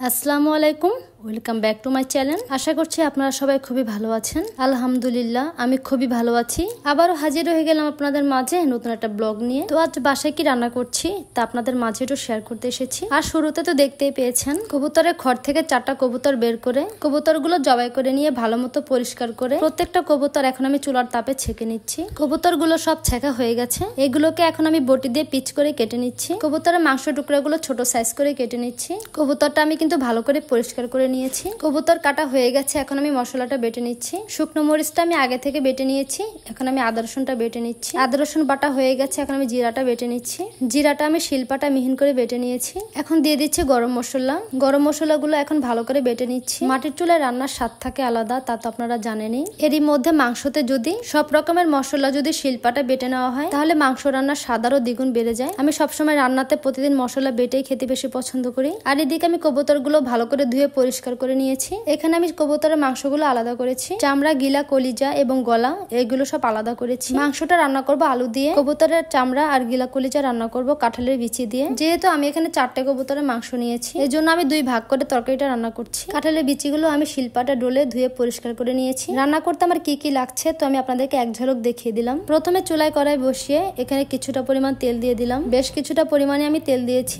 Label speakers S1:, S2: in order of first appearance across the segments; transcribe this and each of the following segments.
S1: আসসালামু আলাইকুম, welcome back to my channel. আশা করছি আপনারা সবাই খুবই ভালো আছেন। আলহামদুলিল্লাহ আমি খুবই ভালো আছি। আবারও হাজির হয়ে গেলাম আপনাদের মাঝে নতুন একটা ব্লগ নিয়ে। তো আজ বাসায় কি রান্না করছি তা আপনাদের মাঝে একটু শেয়ার করতে এসেছি। আর শুরুতে তো দেখতেই পেয়েছেন কবুতরের ঘর থেকে 4টা কবুতর বের করে কবুতরগুলো জবাই করে নিয়ে ভালো মতো পরিষ্কার করে প্রত্যেকটা কবুতর এখন আমি চুলার তাপে ছেঁকে নিচ্ছি। কবুতরগুলো সব ছেঁকা হয়ে গেছে। এগুলোকে এখন আমি বটি দিয়ে পিচ করে কেটে নিচ্ছি। কবুতরের মাংস টুকরাগুলো ছোট সাইজ করে কেটে নিচ্ছি। কবুতরটা আমি কিন্তু ভালো করে পরিষ্কার করে নিয়েছি। কবুতর কাটা হয়ে গেছে। এখন আমি মশলাটা বেটে নিচ্ছি। শুকনো মরিচটা আমি আগে থেকে বেটে নিয়েছি। এখন আমি আদা রসুনটা বেটে নিচ্ছি। আদা রসুন বাটা হয়ে গেছে। এখন আমি জিরাটা বেটে নিচ্ছি। জিরাটা আমি শিলপাটা মিহিন করে বেটে নিয়েছি। এখন দিয়ে দিচ্ছি গরম মশলা। গরম মশলাগুলো এখন ভালো করে বেটে নিচ্ছি। মাটির চুলায় রান্নার স্বাদ থাকে আলাদা, তা তো আপনারা জানেনই। এরই মধ্যে মাংসতে যদি সব রকমের মশলা যদি শিলপাটা বেটে নেওয়া হয় তাহলে মাংস রান্নার স্বাদ আরো দ্বিগুণ বেড়ে যায়। আমি সবসময় রান্নাতে প্রতিদিন মশলা বেটেই খেতে বেশি পছন্দ করি। আর এদিকে আমি কবুতরগুলো ভালো করে ধুয়ে পরিষ্কার করে নিয়েছি। এখানে আমি কবুতরের মাংসগুলো আলাদা করেছি। চামড়া, গিলা, কলিজা এবং গলা এগুলো সব আলাদা করেছি। মাংসটা রান্না করব আলু দিয়ে। কবুতরের চামড়া আর গিলা, কলিজা রান্না করব কাঁঠালের বিচি দিয়ে। যেহেতু আমি এখানে 4টে কবুতরের মাংস নিয়েছি, এই জন্য আমি 2 ভাগ করে তরকারিটা রান্না করছি। কাঁঠালের বিচিগুলো আমি শিলপাটা ডলে ধুয়ে পরিষ্কার করে নিয়েছি। রান্না করতে আমার কি কি লাগছে তো আমি আপনাদেরকে এক ঝলক দেখিয়ে দিলাম। প্রথমে চুলায় কড়াই বসিয়ে এখানে কিছুটা পরিমাণ তেল দিয়ে দিলাম। বেশ কিছুটা পরিমাণে আমি তেল দিয়েছি।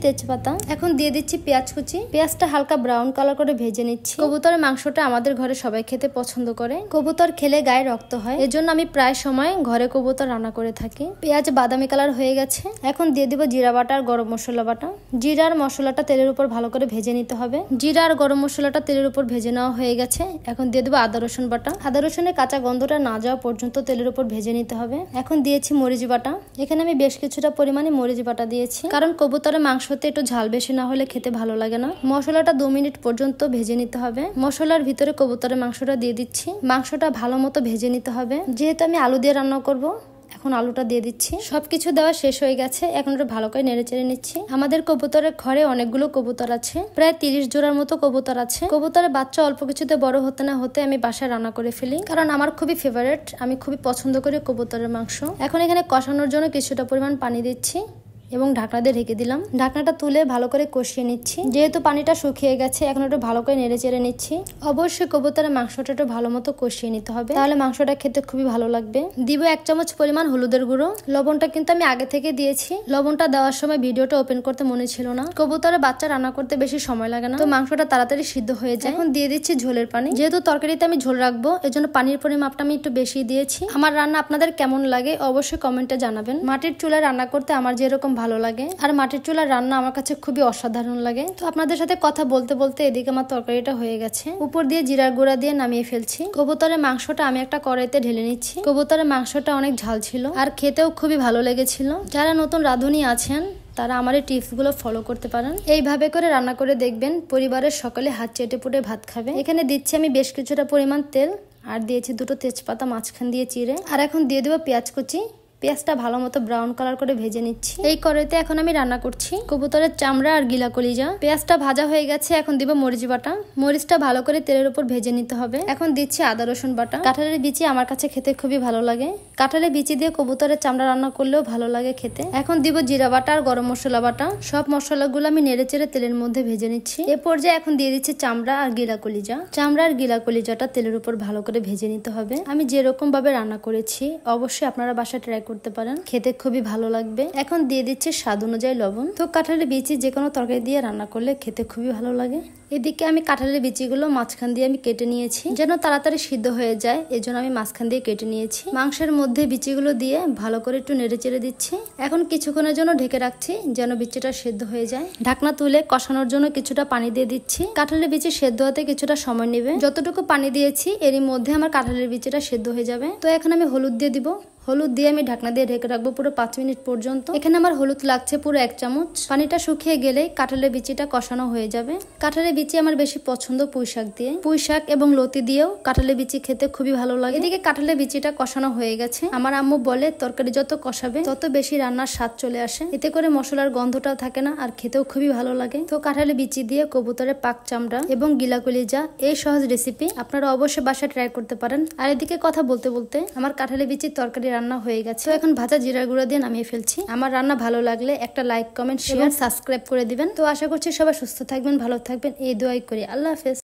S1: তেজপাতা। এখন দিয়ে দিচ্ছি পেঁয়াজ কুচি। পেঁয়াজটা হালকা ব্রাউন কালার করে ভেজে নিচ্ছি। কবুতরের মাংসটা আমাদের ঘরে সবাই খেতে পছন্দ করে। কবুতর খেলে গায়ে রক্ত হয়, এজন্য আমি প্রায় সময় ঘরে কবুতর রান্না করে থাকি। পেঁয়াজ বাদামি কালার হয়ে গেছে। এখন দিয়ে দিব জিরা বাটা আর গরম মশলা বাটা। জিরার মশলাটা তেলের উপর ভালো করে ভেজে নিতে হবে। জিরা আর গরম মশলাটা তেলের উপর ভেজে নেওয়া হয়ে গেছে। এখন দিয়ে দেবো আদা রসুন বাটা। আদা রসুনের কাঁচা গন্ধটা না যাওয়া পর্যন্ত তেলের উপর ভেজে নিতে হবে। এখন দিয়েছি মরিচ বাটা। এখানে আমি বেশ কিছুটা পরিমাণে মরিচ বাটা দিয়েছি, কারণ কবুতরের মাংসতে একটু ঝাল বেশি না হলে খেতে ভালো লাগে না। মশলাটা 2 মিনিট পর্যন্ত ভেজে নিতে হবে। মশলার ভিতরে কবুতরের মাংসটা দিয়ে দিচ্ছি। মাংসটা ভালো মতো ভেজে নিতে হবে। যেহেতু আমি আলু দিয়ে রান্না করব, এখন আলুটা দিয়ে দিচ্ছি। সবকিছু দেওয়া শেষ হয়ে গেছে। এখন ওটা ভালো করে নেড়ে চেড়ে নিচ্ছি। আমাদের কবুতরের ঘরে অনেকগুলো কবুতর আছে, প্রায় 30 জোড়ার মতো কবুতর আছে। কবুতরের বাচ্চা অল্প কিছুতে বড় হতে না হতে আমি বাসায় রান্না করে ফেলি, কারণ আমার খুবই ফেভারিট। আমি খুবই পছন্দ করি কবুতরের মাংস। এখন এখানে কষানোর জন্য কিছুটা পরিমাণ পানি দিচ্ছি এবং ঢাকনা দিয়ে ঢেকে দিলাম। ঢাকনাটা তুলে ভালো করে কষিয়ে নিচ্ছি। যেহেতু পানিটা শুকিয়ে গেছে, এখন একটু ভালো করে নেড়ে চেড়ে নিচ্ছি। অবশ্যই কবুতরের মাংসটা একটু ভালো মতো কষিয়ে নিতে হবে, তাহলে মাংসটা খেতে খুবই ভালো লাগবে। দিব 1 চামচ পরিমাণ হলুদের গুঁড়ো। লবণটা কিন্তু আমি আগে থেকে দিয়েছি। লবণটা দেওয়ার সময় ভিডিওটা ওপেন করতে মনে ছিল না। কবুতরের বাচ্চা রান্না করতে বেশি সময় লাগে না, তো মাংসটা তাড়াতাড়ি সিদ্ধ হয়ে যায়। এখন দিয়ে দিচ্ছি ঝোলের পানি। যেহেতু তরকারিতে আমি ঝোল রাখবো, এজন্য পানির পরিমাপটা আমি একটু বেশি দিয়েছি। আমার রান্না আপনাদের কেমন লাগে অবশ্যই কমেন্টে জানাবেন। মাটির চুলায় রান্না করতে আমার যেরকম ভালো লাগে, আর মাটির চুলার রান্না আমার কাছে খুবই অসাধারণ লাগে। তো আপনাদের সাথে কথা বলতে বলতে এদিকে আমার তরকারিটা হয়ে গেছে। উপর দিয়ে জিরার গুঁড়া দিয়ে নামিয়ে ফেলছি। কবুতরের মাংসটা আমি একটা কড়াইতে ঢেলে নিচ্ছি। কবুতরের মাংসটা অনেক ঝাল ছিল আর খেতেও খুবই ভালো লেগেছিল। যারা নতুন রাঁধুনি আছেন তারা আমার এই টিপসগুলো ফলো করতে পারেন। এইভাবে করে রান্না করে দেখবেন, পরিবারের সকলে হাত চেটে পুটে ভাত খাবে। এখানে দিচ্ছি আমি বেশ কিছুটা পরিমাণ তেল, আর দিয়েছি 2টো তেজপাতা মাঝখান দিয়ে চিড়ে। আর এখন দিয়ে দেবো পেঁয়াজ কুচি। পেঁয়াজটা ভালো মতো ব্রাউন কালার করে ভেজে নিচ্ছি। এই কড়াইতে এখন আমি রান্না করছি কবুতরের চামড়া আর গিলা, কলিজা। পেঁয়াজটা ভাজা হয়ে গেছে। এখন দিব মরিচ বাটা। মরিচটা ভালো করে তেলের উপর ভেজে নিতে হবে। এখন দিচ্ছি আদা রসুন বাটা। কাঁঠালের বিচি আমার কাছে খেতে খুবই ভালো লাগে। কাঁঠালের বিচি দিয়ে কবুতরের চামড়া রান্না করলেও ভালো লাগে খেতে। এখন দিব জিরা বাটা আর গরম মশলা বাটা। সব মশলাগুলো আমি নেড়ে চেড়ে তেলের মধ্যে ভেজে নিচ্ছি। এ পর্যায়ে এখন দিয়ে দিচ্ছি চামড়া আর গিলা, কলিজা। চামড়া আর গিলা, কলিজাটা তেলের উপর ভালো করে ভেজে নিতে হবে। আমি যেরকম ভাবে রান্না করেছি অবশ্যই আপনারা বাসায় ট্রাই করতে পারেন, খেতে খুবই ভালো লাগবে। এখন দিয়ে দিচ্ছি স্বাদ অনুযায়ী লবণ। তো কাঁঠালের বিচি যে কোনো তরকারি দিয়ে রান্না করলে খেতে খুবই ভালো লাগে। এদিকে আমি কাঁঠালের বিচিগুলো মাঝখান দিয়ে আমি কেটে নিয়েছি, যেন তাড়াতাড়ি সিদ্ধ হয়ে যায়, এজন্য আমি মাঝখান দিয়ে কেটে নিয়েছি। মাংসের মধ্যে বিচিগুলো দিয়ে ভালো করে একটু নেড়ে চেড়ে দিচ্ছি। এখন কিছুক্ষণের জন্য ঢেকে রাখছি যেন বিচিটা সেদ্ধ হয়ে যায়। ঢাকনা তুলে কষানোর জন্য কিছুটা পানি দিয়ে দিচ্ছি। কাঁঠালের বিচি সেদ্ধ হতে কিছুটা সময় নেবে। যতটুকু পানি দিয়েছি এরই মধ্যে আমার কাঁঠালের বিচিটা সেদ্ধ হয়ে যাবে। তো এখন আমি হলুদ দিয়ে দিব। হলুদ দিয়ে আমি ঢাকনা দিয়ে ঢেকে রাখবো পুরো 5 মিনিট পর্যন্ত। এখানে আমার হলুদ লাগছে পুরো 1 চামচ। পানিটা শুকিয়ে গেলেই কাঁঠালের বিচিটা কষানো হয়ে যাবে। কাঁঠালের বিচি আমার বেশি পছন্দ পুঁই শাক দিয়ে। পুঁই শাক এবং লতি দিয়েও কাঁঠালের বিচি খেতে খুবই ভালো লাগে। এদিকে কাঁঠালের বিচিটা কষানো হয়ে গেছে। আমার আম্মু বলে তরকারি যত কষাবে তত বেশি রান্নার স্বাদ চলে আসে, এতে করে মশলার গন্ধটাও থাকে না আর খেতেও খুবই ভালো লাগে। তো কাঁঠালের বিচি দিয়ে কবুতরের পাক চামড়া এবং গিলা, কলিজা, এই সহজ রেসিপি আপনারা অবশ্যই বাসায় ট্রাই করতে পারেন। আর এদিকে কথা বলতে বলতে আমার কাঁঠালের বিচির তরকারি রান্না হয়ে গেছে। তো এখন ভাজা জিরা গুঁড়া দিয়ে নামিয়ে ফেলছি। আমার রান্না ভালো লাগলে একটা লাইক, কমেন্ট, শেয়ার, সাবস্ক্রাইব করে দিবেন। তো আশা করছি সবাই সুস্থ থাকবেন, ভালো থাকবেন, এই দোয়াই করি। আল্লাহ হাফেজ।